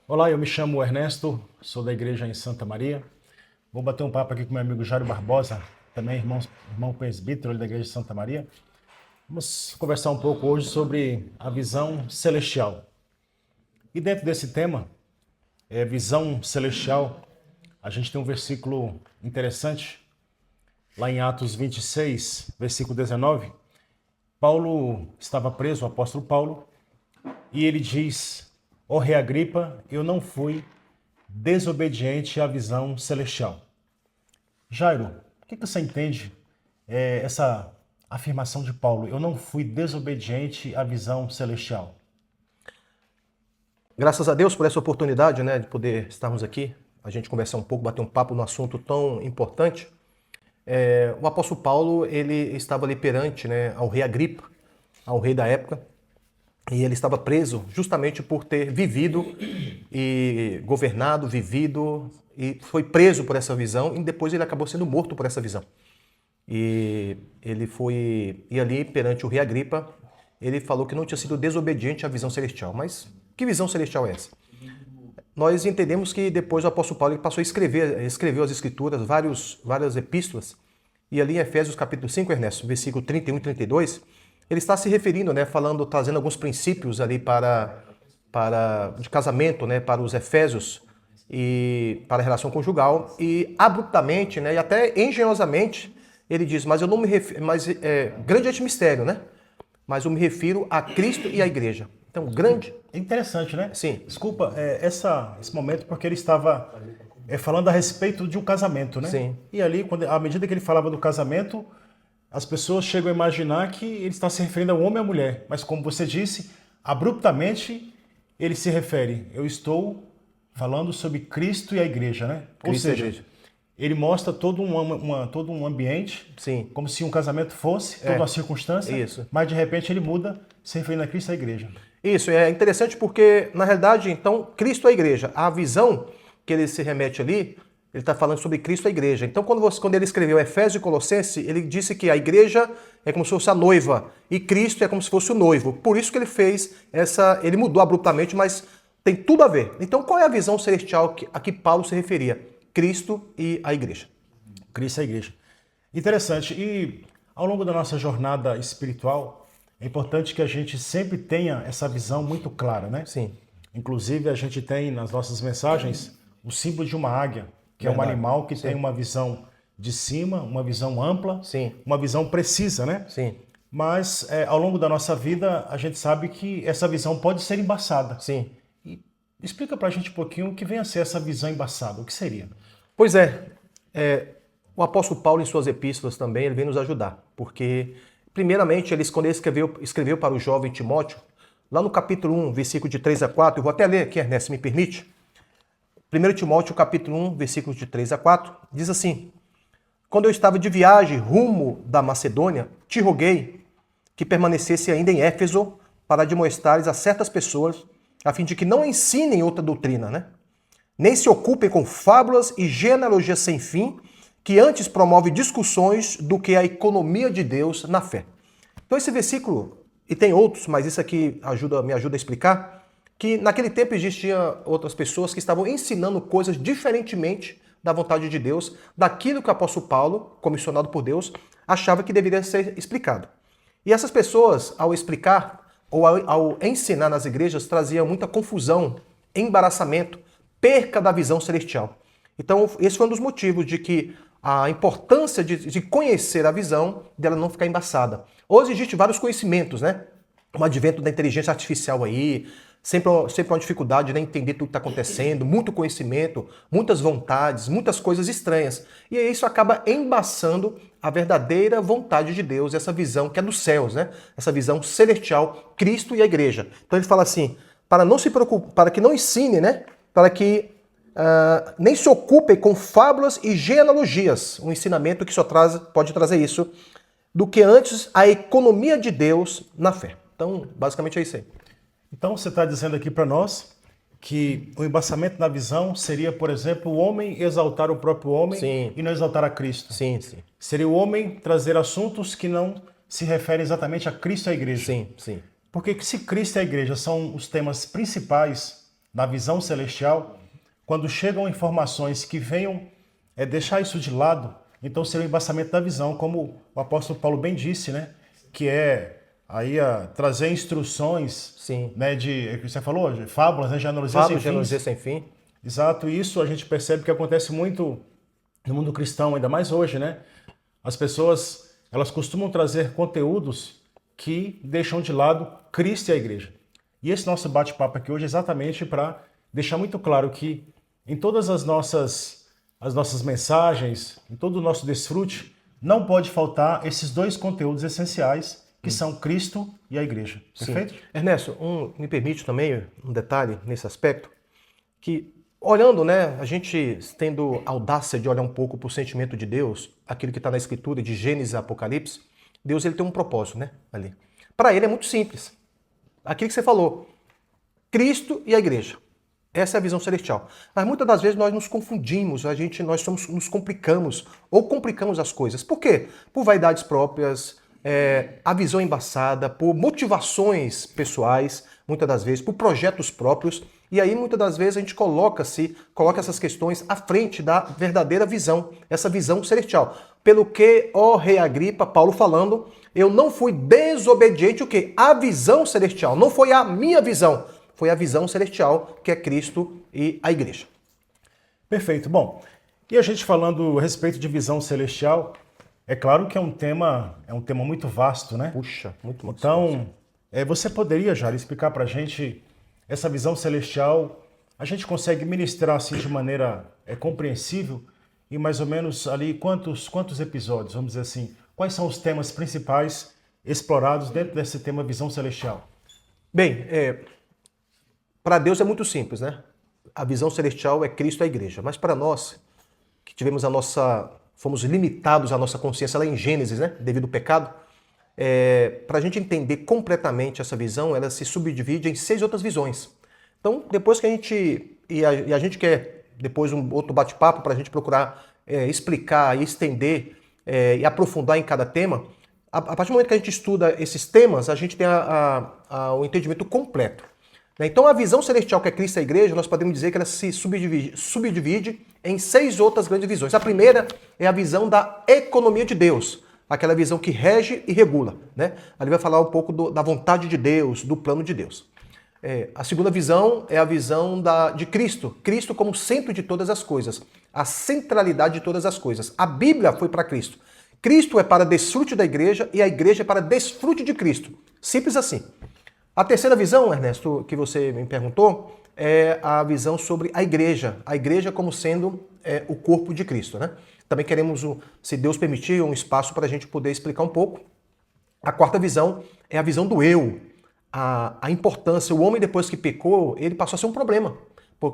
Olá, eu me chamo Ernesto, sou da igreja em Santa Maria. Vou bater um papo aqui com meu amigo Jairo Barbosa, também irmão presbítero ali da igreja de Santa Maria. Vamos conversar um pouco hoje sobre a visão celestial. E dentro desse tema, visão celestial, a gente tem um versículo interessante, lá em Atos 26, versículo 19. Paulo estava preso, o apóstolo Paulo, e ele diz: ó rei Agripa, eu não fui desobediente à visão celestial. Jairo, o que você entende essa afirmação de Paulo? Eu não fui desobediente à visão celestial. Graças a Deus por essa oportunidade, né, de poder estarmos aqui, a gente conversar um pouco, bater um papo num assunto tão importante. O apóstolo Paulo, ele estava ali perante, né, ao rei Agripa, ao rei da época, e ele estava preso justamente por ter vivido e governado, vivido, e foi preso por essa visão, e depois ele acabou sendo morto por essa visão. E ali perante o rei Agripa, ele falou que não tinha sido desobediente à visão celestial. Mas que visão celestial é essa? Nós entendemos que depois o apóstolo Paulo ele passou a escreveu as escrituras, várias epístolas, e ali em Efésios capítulo 5, Ernesto, versículo 31 e 32, ele está se referindo, né, trazendo alguns princípios ali de casamento, né, para os efésios e para a relação conjugal, e abruptamente, né, e até engenhosamente, ele diz: mas eu não me refiro, grande é este mistério, né? Mas eu me refiro a Cristo e à igreja. Então, grande. É interessante, né? Sim. Desculpa, esse momento, porque ele estava falando a respeito de um casamento, né? Sim. E ali, à medida que ele falava do casamento, as pessoas chegam a imaginar que ele está se referindo ao homem e à mulher. Mas como você disse, abruptamente ele se refere: eu estou falando sobre Cristo e a igreja, né? Ou Cristo e a seja, igreja. ele mostra todo um ambiente, Sim. como se um casamento fosse, toda uma circunstância, Isso. mas de repente ele muda, se referindo a Cristo e a igreja. Isso, é interessante porque, na realidade, então, Cristo é a igreja. A visão que ele se remete ali, ele está falando sobre Cristo e a igreja. Então, quando ele escreveu Efésios e Colossenses, ele disse que a igreja é como se fosse a noiva e Cristo é como se fosse o noivo. Por isso que ele fez ele mudou abruptamente, mas tem tudo a ver. Então, qual é a visão celestial a que Paulo se referia? Cristo e a igreja. Cristo e a igreja. Interessante. E ao longo da nossa jornada espiritual, é importante que a gente sempre tenha essa visão muito clara, né? Sim. Inclusive, a gente tem nas nossas mensagens o símbolo de uma águia, que é um animal que tem uma visão de cima, uma visão ampla, Sim. uma visão precisa, né? Sim. Mas ao longo da nossa vida, a gente sabe que essa visão pode ser embaçada. Sim. E explica pra gente um pouquinho o que vem a ser essa visão embaçada, o que seria? Pois o apóstolo Paulo, em suas epístolas também, ele vem nos ajudar, porque, primeiramente, quando ele escreveu para o jovem Timóteo, lá no capítulo 1, versículo de 3 a 4, eu vou até ler aqui, Ernesto, se me permite. 1 Timóteo, capítulo 1, versículos de 3 a 4, diz assim: quando eu estava de viagem rumo da Macedônia, te roguei que permanecesse ainda em Éfeso para demonstrares a certas pessoas, a fim de que não ensinem outra doutrina, né? Nem se ocupem com fábulas e genealogias sem fim, que antes promove discussões do que a economia de Deus na fé. Então esse versículo, e tem outros, mas isso aqui me ajuda a explicar, que naquele tempo existiam outras pessoas que estavam ensinando coisas diferentemente da vontade de Deus, daquilo que o apóstolo Paulo, comissionado por Deus, achava que deveria ser explicado. E essas pessoas, ao explicar ou ao ensinar nas igrejas, traziam muita confusão, embaraçamento, perca da visão celestial. Então, esse foi um dos motivos de que a importância de conhecer a visão, dela não ficar embaçada. Hoje existem vários conhecimentos, né? O advento da inteligência artificial aí, sempre uma dificuldade de entender tudo que está acontecendo, muito conhecimento, muitas vontades, muitas coisas estranhas. E isso acaba embaçando a verdadeira vontade de Deus, essa visão que é dos céus, né? Essa visão celestial, Cristo e a igreja. Então ele fala assim, para não se preocupar, para que não ensine, né? Para que nem se ocupe com fábulas e genealogias, um ensinamento que só pode trazer isso, do que antes a economia de Deus na fé. Então, basicamente é isso aí. Então você está dizendo aqui para nós que o embaçamento na visão seria, por exemplo, o homem exaltar o próprio homem Sim. e não exaltar a Cristo. Sim, sim. Seria o homem trazer assuntos que não se referem exatamente a Cristo e a igreja. Sim, sim. Porque se Cristo e a igreja são os temas principais na visão celestial, quando chegam informações que venham deixar isso de lado, então seria o embaçamento da visão, como o apóstolo Paulo bem disse, né? Que é aí trazer instruções, Sim. né, de, que você falou, de fábulas, né, Genealogia sem fim. Exato, e isso a gente percebe que acontece muito no mundo cristão, ainda mais hoje, né? As pessoas, elas costumam trazer conteúdos que deixam de lado Cristo e a igreja. E esse nosso bate-papo aqui hoje é exatamente para deixar muito claro que em todas as nossas mensagens, em todo o nosso desfrute, não pode faltar esses dois conteúdos essenciais, que são Cristo e a igreja. Perfeito? Sim. Ernesto, me permite também um detalhe nesse aspecto, que olhando, né, a gente tendo audácia de olhar um pouco para o sentimento de Deus, aquilo que está na Escritura de Gênesis e Apocalipse, Deus ele tem um propósito, né, ali. Para ele é muito simples. Aquilo que você falou, Cristo e a igreja. Essa é a visão celestial. Mas muitas das vezes nós nos confundimos, nos complicamos ou complicamos as coisas. Por quê? Por vaidades próprias, a visão embaçada, por motivações pessoais, muitas das vezes, por projetos próprios. E aí muitas das vezes a gente coloca essas questões à frente da verdadeira visão, essa visão celestial. Pelo que, ó rei Agripa, Paulo falando, eu não fui desobediente o quê? À visão celestial. Não foi a minha visão, foi a visão celestial, que é Cristo e a igreja. Perfeito. Bom, e a gente falando a respeito de visão celestial, é claro que é um tema muito vasto, né? Puxa, muito Então, você poderia, Jair, explicar para a gente essa visão celestial? A gente consegue ministrar assim de maneira compreensível em mais ou menos ali quantos episódios, vamos dizer assim? Quais são os temas principais explorados dentro desse tema visão celestial? Bem, para Deus é muito simples, né? A visão celestial é Cristo e a igreja. Mas para nós, que tivemos fomos limitados à nossa consciência lá em Gênesis, né? Devido ao pecado, para a gente entender completamente essa visão, ela se subdivide em 6 outras visões. Então, depois que a gente quer depois um outro bate-papo para a gente procurar explicar e estender e aprofundar em cada tema, a partir do momento que a gente estuda esses temas, a gente tem o entendimento completo. Então, a visão celestial que é Cristo e a igreja, nós podemos dizer que ela se subdivide em 6 outras grandes visões. A primeira é a visão da economia de Deus, aquela visão que rege e regula, né? Ali vai falar um pouco da vontade de Deus, do plano de Deus. A segunda visão é a visão de Cristo, Cristo como centro de todas as coisas, a centralidade de todas as coisas. A Bíblia foi para Cristo. Cristo é para desfrute da igreja e a igreja é para desfrute de Cristo. Simples assim. A terceira visão, Ernesto, que você me perguntou, é a visão sobre a igreja como sendo o corpo de Cristo, né? Também queremos, se Deus permitir, um espaço para a gente poder explicar um pouco. A quarta visão é a visão do eu, a importância. O homem, depois que pecou, ele passou a ser um problema,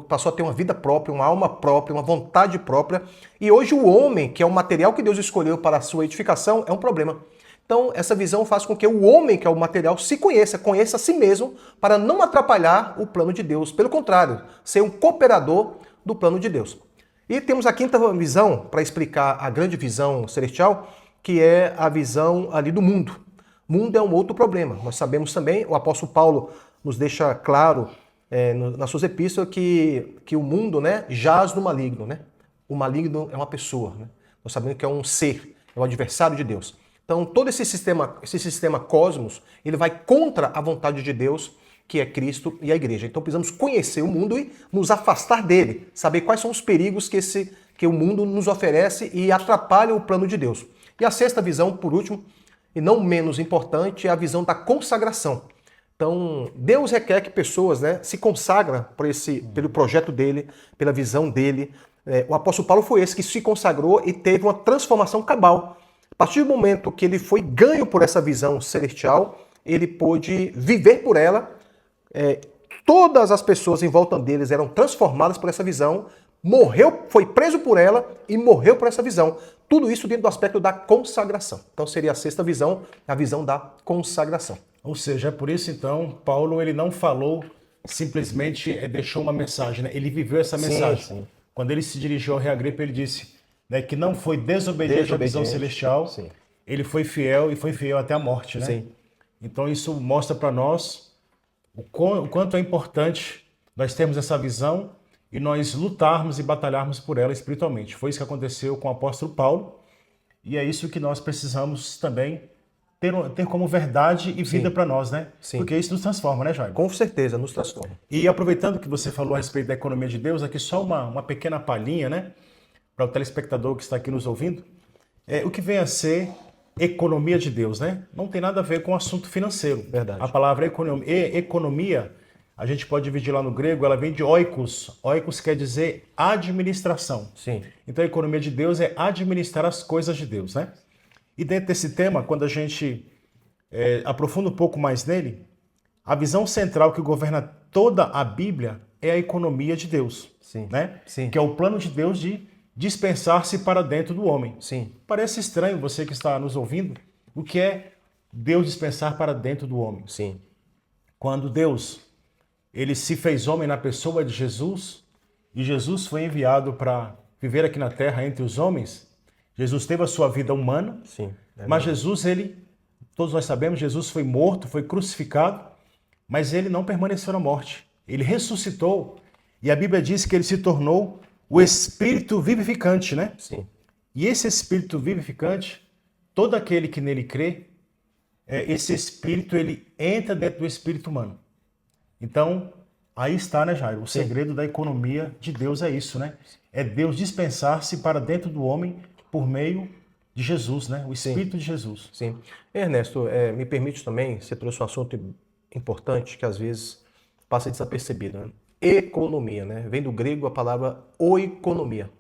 passou a ter uma vida própria, uma alma própria, uma vontade própria, e hoje o homem, que é o material que Deus escolheu para a sua edificação, é um problema. Então, essa visão faz com que o homem, que é o material, conheça a si mesmo, para não atrapalhar o plano de Deus. Pelo contrário, ser um cooperador do plano de Deus. E temos a quinta visão, para explicar a grande visão celestial, que é a visão ali do mundo. Mundo é um outro problema. Nós sabemos também, o apóstolo Paulo nos deixa claro nas suas epístolas que o mundo, né, jaz no maligno. Né? O maligno é uma pessoa. Né? Nós sabemos que é um ser, é o adversário de Deus. Então, todo esse sistema cosmos, ele vai contra a vontade de Deus, que é Cristo e a igreja. Então, precisamos conhecer o mundo e nos afastar dele, saber quais são os perigos que o mundo nos oferece e atrapalha o plano de Deus. E a sexta visão, por último, e não menos importante, é a visão da consagração. Então, Deus requer que pessoas, né, se consagram pelo projeto dele, pela visão dele. O apóstolo Paulo foi esse que se consagrou e teve uma transformação cabal. A partir do momento que ele foi ganho por essa visão celestial, ele pôde viver por ela. Todas as pessoas em volta deles eram transformadas por essa visão, foi preso por ela e morreu por essa visão. Tudo isso dentro do aspecto da consagração. Então seria a sexta visão, a visão da consagração. Ou seja, é por isso então, Paulo ele não falou, simplesmente deixou uma mensagem, né? Ele viveu essa mensagem. Sim. Quando ele se dirigiu ao rei Agripa, ele disse, né, que não foi desobediente à visão celestial, sim. Ele foi fiel e foi fiel até a morte, né? Sim. Então isso mostra para nós o quanto é importante nós termos essa visão e nós lutarmos e batalharmos por ela espiritualmente. Foi isso que aconteceu com o apóstolo Paulo e é isso que nós precisamos também ter como verdade e vida para nós, né? Sim. Porque isso nos transforma, né, Jair? Com certeza, nos transforma. E aproveitando que você falou a respeito da economia de Deus, aqui só uma pequena palhinha, né? Para o telespectador que está aqui nos ouvindo. O que vem a ser economia de Deus, né? Não tem nada a ver com o assunto financeiro. Verdade. A palavra economia, a gente pode dividir lá no grego, ela vem de oikos. Oikos quer dizer administração. Sim. Então a economia de Deus é administrar as coisas de Deus, né? E dentro desse tema, quando a gente aprofunda um pouco mais nele, a visão central que governa toda a Bíblia é a economia de Deus. Sim. Né? Sim. Que é o plano de Deus de dispensar-se para dentro do homem. Sim. Parece estranho você que está nos ouvindo, o que é Deus dispensar para dentro do homem. Sim. Quando Deus, ele se fez homem na pessoa de Jesus, e Jesus foi enviado para viver aqui na terra entre os homens, Jesus teve a sua vida humana, Sim. mas Jesus, todos nós sabemos, Jesus foi morto, foi crucificado, mas ele não permaneceu na morte. Ele ressuscitou, e a Bíblia diz que ele se tornou o Espírito vivificante, né? Sim. E esse Espírito vivificante, todo aquele que nele crê, esse Espírito, ele entra dentro do Espírito humano. Então, aí está, né, Jairo? O segredo da economia de Deus é isso, né? É Deus dispensar-se para dentro do homem por meio de Jesus, né? O Espírito de Jesus. Sim. Ernesto, me permite também, você trouxe um assunto importante que às vezes passa desapercebido, né? Economia, né? Vem do grego a palavra oikonomia.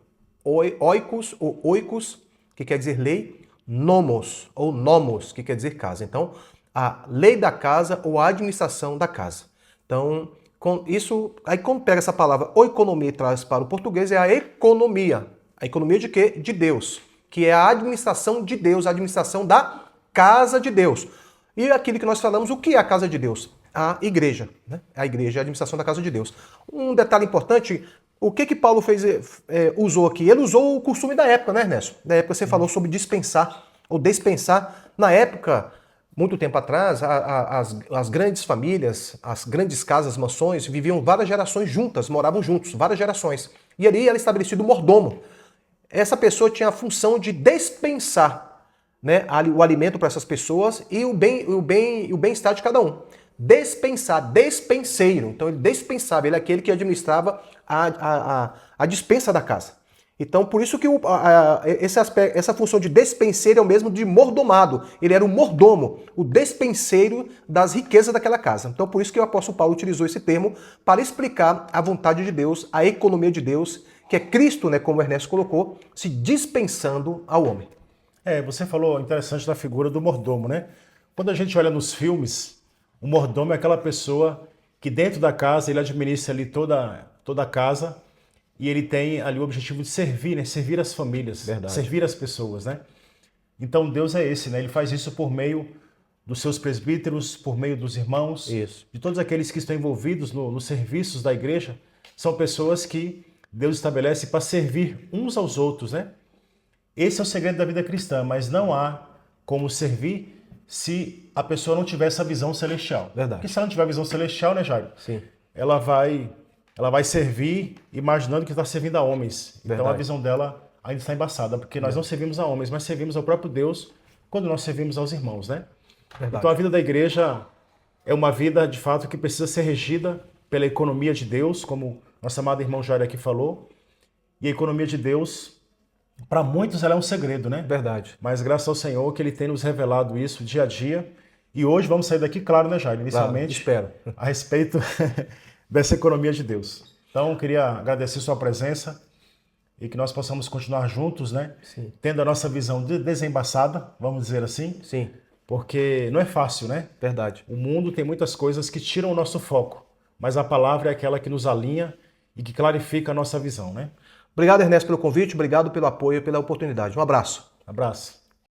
Oikos ou oikos, que quer dizer lei, nomos ou nomos, que quer dizer casa. Então, a lei da casa ou a administração da casa. Então, aí quando pega essa palavra oikonomia e traz para o português, é a economia. A economia de quê? De Deus, que é a administração de Deus, a administração da casa de Deus. E aquilo que nós falamos, o que é a casa de Deus? A igreja, né? A igreja é a administração da casa de Deus. Um detalhe importante, o que Paulo usou aqui? Ele usou o costume da época, né, Ernesto? Da época você falou sobre dispensar ou despensar. Na época, muito tempo atrás, as grandes famílias, as grandes casas, mansões, viviam várias gerações juntas, moravam juntos, várias gerações. E ali era estabelecido o mordomo. Essa pessoa tinha a função de dispensar, né, o alimento para essas pessoas e o bem-estar de cada um. Dispensar, despenseiro. Então ele dispensava, ele é aquele que administrava a dispensa da casa. Então por isso que essa função de despenseiro é o mesmo de mordomado. Ele era o mordomo, o despenseiro das riquezas daquela casa. Então por isso que o apóstolo Paulo utilizou esse termo para explicar a vontade de Deus, a economia de Deus, que é Cristo, né, como o Ernesto colocou, se dispensando ao homem. Você falou interessante da figura do mordomo, né? Quando a gente olha nos filmes, o mordomo é aquela pessoa que dentro da casa ele administra ali toda a casa e ele tem ali o objetivo de servir, né? Servir as famílias, Verdade. Servir as pessoas, né? Então Deus é esse, né? Ele faz isso por meio dos seus presbíteros, por meio dos irmãos, Isso. de todos aqueles que estão envolvidos nos serviços da igreja. São pessoas que Deus estabelece para servir uns aos outros, né? Esse é o segredo da vida cristã, mas não há como servir se a pessoa não tiver essa visão celestial. Verdade. Porque se ela não tiver a visão celestial, né, Jairo? Sim. Ela vai servir imaginando que está servindo a homens. Verdade. Então a visão dela ainda está embaçada, porque nós não servimos a homens, mas servimos ao próprio Deus quando nós servimos aos irmãos, né? Verdade. Então a vida da igreja é uma vida, de fato, que precisa ser regida pela economia de Deus, como nosso amado irmão Jair aqui falou. E a economia de Deus, para muitos, ela é um segredo, né? Verdade. Mas graças ao Senhor que Ele tem nos revelado isso dia a dia. E hoje vamos sair daqui, claro, né, Jair? Inicialmente, espero. A respeito dessa economia de Deus. Então, eu queria agradecer sua presença e que nós possamos continuar juntos, né? Sim. Tendo a nossa visão desembaçada, vamos dizer assim. Sim. Porque não é fácil, né? Verdade. O mundo tem muitas coisas que tiram o nosso foco, mas a palavra é aquela que nos alinha e que clarifica a nossa visão, né? Obrigado, Ernesto, pelo convite, obrigado pelo apoio e pela oportunidade. Um abraço. Abraço.